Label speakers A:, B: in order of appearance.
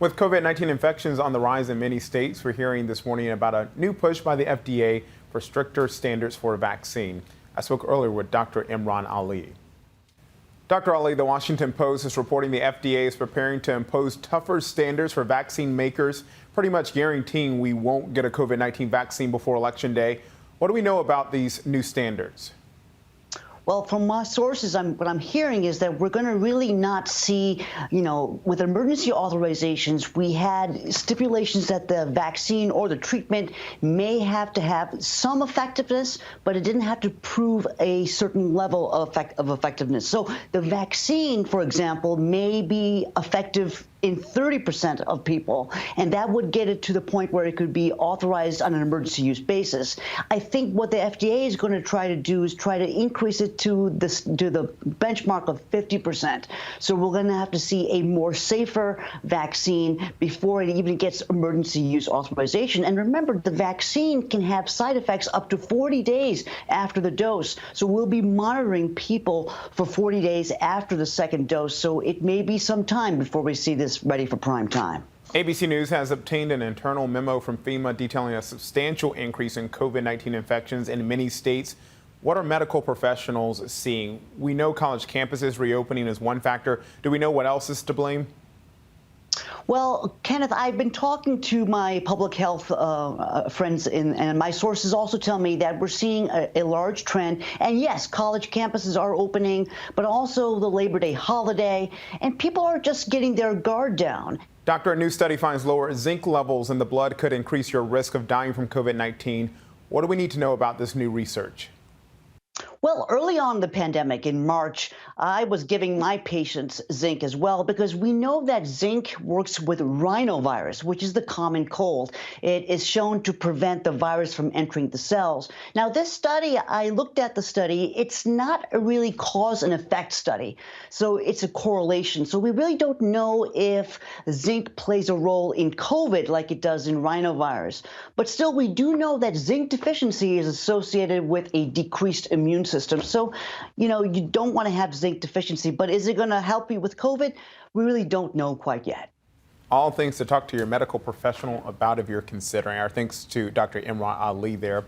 A: With COVID-19 infections on the rise in many states, we're hearing this morning about a new push by the FDA for stricter standards for a vaccine. I spoke earlier with Dr. Imran Ali. Dr. Ali, the Washington Post is reporting the FDA is preparing to impose tougher standards for vaccine makers, pretty much guaranteeing we won't get a COVID-19 vaccine before Election Day. What do we know about these new standards?
B: Well, from my sources, what I'm hearing is that we're going to really not see, with emergency authorizations, we had stipulations that the vaccine or the treatment may have to have some effectiveness, but it didn't have to prove a certain level of effectiveness. So the vaccine, for example, may be effective in 30% of people, and that would get it to the point where it could be authorized on an emergency use basis. I think what the FDA is going to try to do is try to increase it to the benchmark of 50%. So we're going to have to see a more safer vaccine before it even gets emergency use authorization. And remember, the vaccine can have side effects up to 40 days after the dose. So we'll be monitoring people for 40 days after the second dose. So it may be some time before we see this ready for prime time.
A: ABC News has obtained an internal memo from FEMA detailing a substantial increase in COVID-19 infections in many states. What are medical professionals seeing? We know college campuses reopening is one factor. Do we know what else is to blame?
B: Well, Kenneth, I've been talking to my public health friends, and my sources also tell me that we're seeing a large trend. And yes, college campuses are opening, but also the Labor Day holiday, and people are just getting their guard down.
A: Doctor, a new study finds lower zinc levels in the blood could increase your risk of dying from COVID-19. What do we need to know about this new research?
B: Well, early on in the pandemic in March, I was giving my patients zinc as well because we know that zinc works with rhinovirus, which is the common cold. It is shown to prevent the virus from entering the cells. Now, this study, I looked at the study. It's not a really cause and effect study, so it's a correlation. So we really don't know if zinc plays a role in COVID like it does in rhinovirus. But still, we do know that zinc deficiency is associated with a decreased immune system. So, you don't want to have zinc deficiency, but is it going to help you with COVID? We really don't know quite yet.
A: All things to talk to your medical professional about if you're considering. Our thanks to Dr. Imran Ali there.